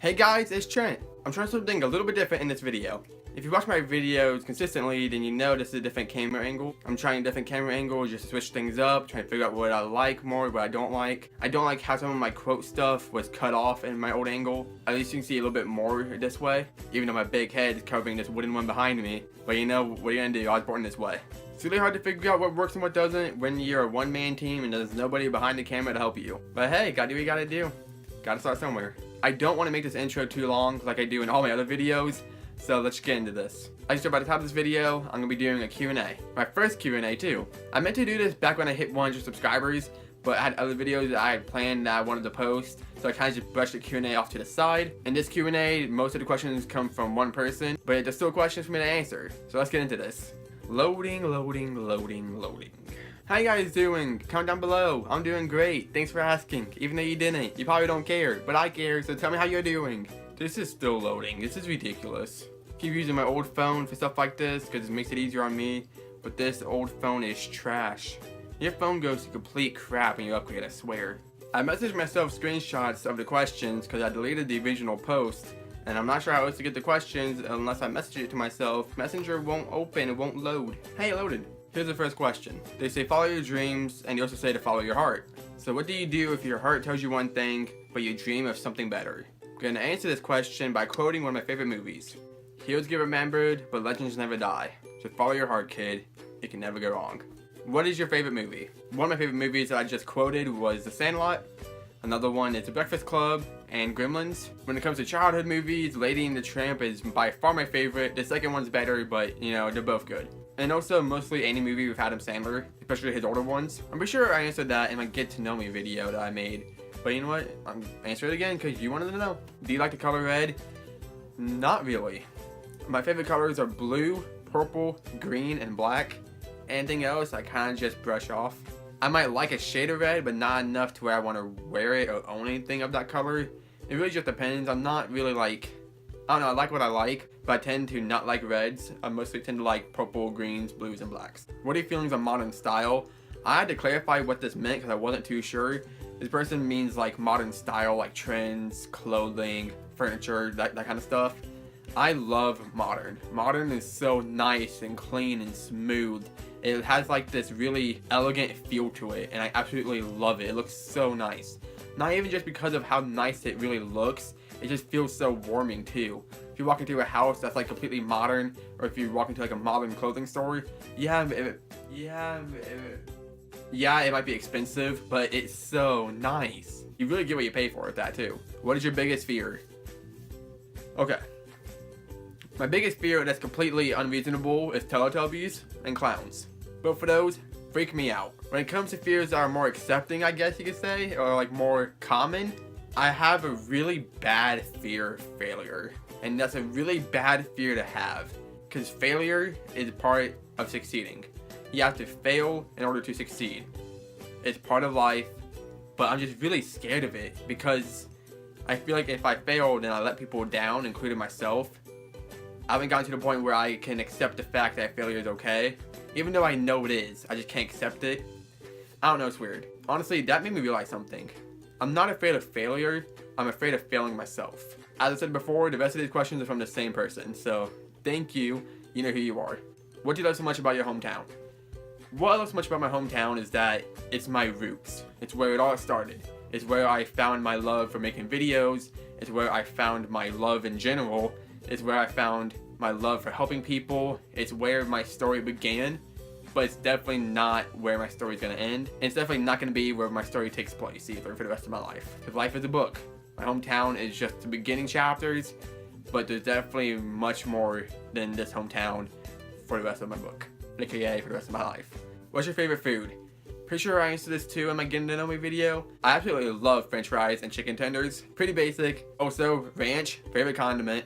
Hey guys, it's Trent. I'm trying something a little bit different in this video. If you watch my videos consistently, then you know this is a different camera angle. I'm trying different camera angles just to switch things up, trying to figure out what I like more, what I don't like. I don't like how some of my quote stuff was cut off in my old angle. At least you can see a little bit more this way, even though my big head is covering this wooden one behind me. But you know, what are you gonna do? I was born this way. It's really hard to figure out what works and what doesn't when you're a one-man team and there's nobody behind the camera to help you. But hey, gotta do what you gotta do. Gotta start somewhere. I don't want to make this intro too long like I do in all my other videos, so let's get into this. As you saw by the top of this video, I'm going to be doing a Q&A. My first Q&A too. I meant to do this back when I hit 100 subscribers, but I had other videos that I had planned that I wanted to post, so I kind of just brushed the Q&A off to the side. In this Q&A, most of the questions come from one person, but there's still questions for me to answer, so let's get into this. Loading. How you guys doing? Comment down below. I'm doing great. Thanks for asking. Even though you didn't. You probably don't care, but I care, so tell me how you're doing. This is still loading. This is ridiculous. Keep using my old phone for stuff like this because it makes it easier on me, but this old phone is trash. Your phone goes to complete crap when you upgrade, I swear. I messaged myself screenshots of the questions because I deleted the original post, and I'm not sure how else to get the questions unless I message it to myself. Messenger won't open, it won't load. Hey, it loaded. Here's the first question. They say follow your dreams, and they also say to follow your heart. So what do you do if your heart tells you one thing, but you dream of something better? I'm gonna answer this question by quoting one of my favorite movies. Heroes get remembered, but legends never die. So follow your heart, kid. It can never go wrong. What is your favorite movie? One of my favorite movies that I just quoted was The Sandlot. Another one is The Breakfast Club and Gremlins. When it comes to childhood movies, Lady and the Tramp is by far my favorite. The second one's better, but you know, they're both good. And also mostly any movie with Adam Sandler, especially his older ones. I'm pretty sure I answered that in my Get to Know Me video that I made. But you know what? I'm answering it again because you wanted to know. Do you like the color red? Not really. My favorite colors are blue, purple, green, and black. Anything else I kind of just brush off. I might like a shade of red, but not enough to where I want to wear it or own anything of that color. It really just depends. I'm not really like, I don't know, I like what I like, but I tend to not like reds. I mostly tend to like purple, greens, blues, and blacks. What are your feelings on modern style? I had to clarify what this meant because I wasn't too sure. This person means like modern style, like trends, clothing, furniture, that kind of stuff. I love modern. Modern is so nice and clean and smooth. It has like this really elegant feel to it, and I absolutely love it. It looks so nice. Not even just because of how nice it really looks, it just feels so warming too. If you walk into a house that's like completely modern, or if you walk into like a modern clothing store, it might be expensive, but it's so nice. You really get what you pay for with that too. What is your biggest fear? Okay. My biggest fear that's completely unreasonable is Teletubbies and clowns. Both of those freak me out. When it comes to fears that are more accepting, I guess you could say, or like more common, I have a really bad fear of failure. And that's a really bad fear to have, because failure is part of succeeding. You have to fail in order to succeed. It's part of life, but I'm just really scared of it because I feel like if I fail, then I let people down, including myself. I haven't gotten to the point where I can accept the fact that failure is okay. Even though I know it is, I just can't accept it. I don't know, it's weird. Honestly, that made me realize something. I'm not afraid of failure, I'm afraid of failing myself. As I said before, the rest of these questions are from the same person, so thank you, you know who you are. What do you love so much about your hometown? What I love so much about my hometown is that it's my roots. It's where it all started. It's where I found my love for making videos. It's where I found my love in general. It's where I found my love for helping people. It's where my story began, but it's definitely not where my story is going to end. And it's definitely not going to be where my story takes place either for the rest of my life. Because life is a book. My hometown is just the beginning chapters, but there's definitely much more than this hometown for the rest of my book, aka for the rest of my life. What's your favorite food? Pretty sure I answered this too in my Getting to Know Me video. I absolutely love french fries and chicken tenders. Pretty basic. Also, ranch, favorite condiment.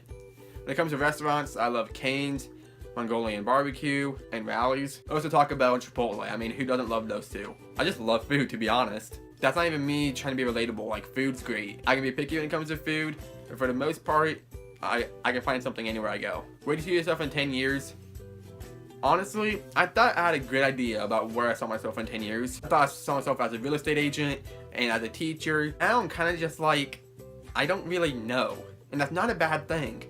When it comes to restaurants, I love Cane's, Mongolian barbecue, and Rally's. I also talk about Chipotle. I mean, who doesn't love those two? I just love food, to be honest. That's not even me trying to be relatable. Like, food's great. I can be picky when it comes to food, but for the most part, I can find something anywhere I go. Where do you see yourself in 10 years? Honestly, I thought I had a great idea about where I saw myself in 10 years. I thought I saw myself as a real estate agent and as a teacher. Now I'm kind of just like, I don't really know. And that's not a bad thing.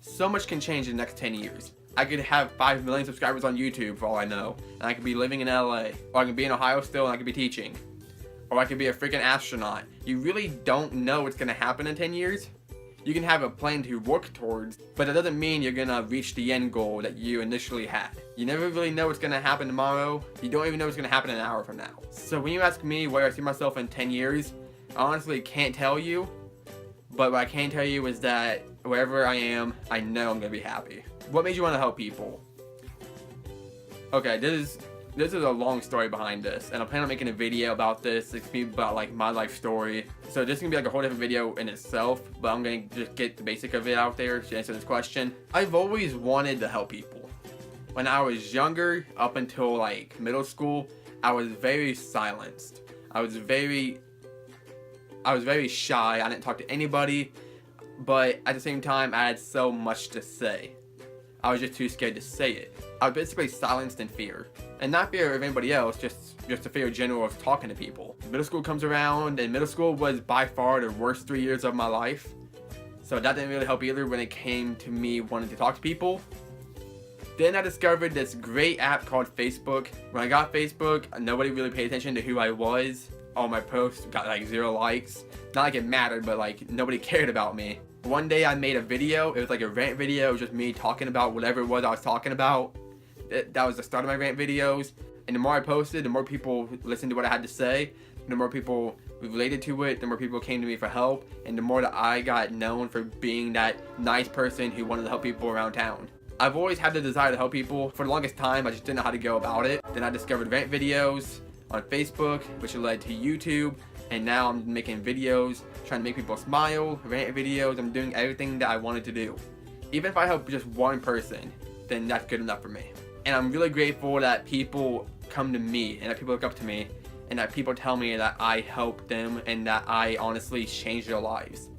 So much can change in the next 10 years. I could have 5 million subscribers on YouTube for all I know, and I could be living in LA, or I could be in Ohio still and I could be teaching, or I could be a freaking astronaut. You really don't know what's gonna happen in 10 years. You can have a plan to work towards, but that doesn't mean you're gonna reach the end goal that you initially had. You never really know what's gonna happen tomorrow. You don't even know what's gonna happen an hour from now. So when you ask me where I see myself in 10 years, I honestly can't tell you, but what I can tell you is that wherever I am, I know I'm gonna be happy. What made you want to help people? Okay, this is a long story behind this, and I'm planning on making a video about this. It's gonna be about like my life story. So this is gonna be like a whole different video in itself, but I'm gonna just get the basic of it out there to answer this question. I've always wanted to help people. When I was younger, up until like middle school, I was very silenced. I was very shy. I didn't talk to anybody, but at the same time, I had so much to say. I was just too scared to say it. I was basically silenced in fear. And not fear of anybody else, just the fear in general of talking to people. Middle school comes around, and middle school was by far the worst 3 years of my life. So that didn't really help either when it came to me wanting to talk to people. Then I discovered this great app called Facebook. When I got Facebook, nobody really paid attention to who I was. All my posts got like 0 likes. Not like it mattered, but like nobody cared about me. One day I made a video. It was like a rant video. It was just me talking about whatever it was I was talking about. That was the start of my rant videos. And the more I posted, the more people listened to what I had to say. The more people related to it, the more people came to me for help. And the more that I got known for being that nice person who wanted to help people around town. I've always had the desire to help people. For the longest time, I just didn't know how to go about it. Then I discovered rant videos on Facebook, which led to YouTube. And now I'm making videos, trying to make people smile, rant videos. I'm doing everything that I wanted to do. Even if I help just one person, then that's good enough for me. And I'm really grateful that people come to me and that people look up to me and that people tell me that I help them and that I honestly change their lives.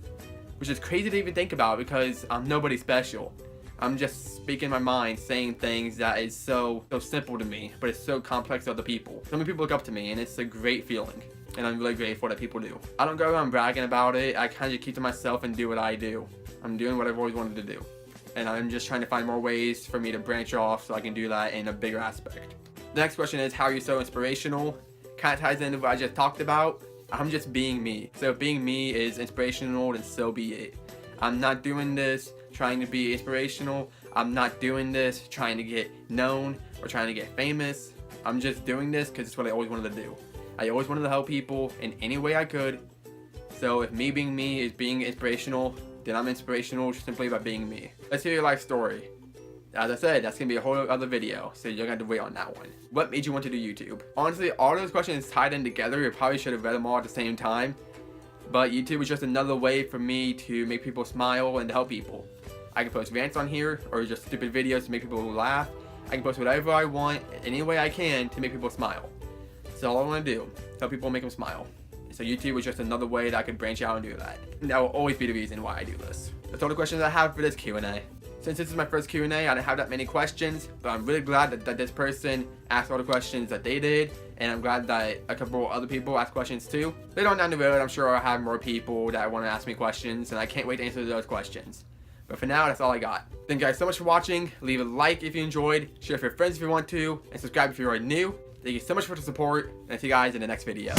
Which is crazy to even think about because I'm nobody special. I'm just speaking my mind, saying things that is so simple to me, but it's so complex to other people. So many people look up to me and it's a great feeling. And I'm really grateful that people do. I don't go around bragging about it. I kind of just keep to myself and do what I do. I'm doing what I've always wanted to do. And I'm just trying to find more ways for me to branch off so I can do that in a bigger aspect. The next question is, how are you so inspirational? Kind of ties into what I just talked about. I'm just being me. So if being me is inspirational, then so be it. I'm not doing this trying to be inspirational. I'm not doing this trying to get known or trying to get famous. I'm just doing this because it's what I always wanted to do. I always wanted to help people in any way I could. So if me being me is being inspirational, then I'm inspirational simply by being me. Let's hear your life story. As I said, that's going to be a whole other video, so you're going to have to wait on that one. What made you want to do YouTube? Honestly, all those questions tied in together. You probably should have read them all at the same time. But YouTube was just another way for me to make people smile and to help people. I can post rants on here, or just stupid videos to make people laugh. I can post whatever I want, any way I can to make people smile. That's all I want to do, help people, make them smile. So YouTube was just another way that I could branch out and do that. And that will always be the reason why I do this. That's all the questions I have for this Q&A. Since this is my first Q&A, I didn't have that many questions, but I'm really glad that this person asked all the questions that they did, and I'm glad that a couple other people asked questions too. Later on down the road, I'm sure I'll have more people that want to ask me questions, and I can't wait to answer those questions. But for now, that's all I got. Thank you guys so much for watching. Leave a like if you enjoyed, share with your friends if you want to, and subscribe if you are new. Thank you so much for the support, and I'll see you guys in the next video.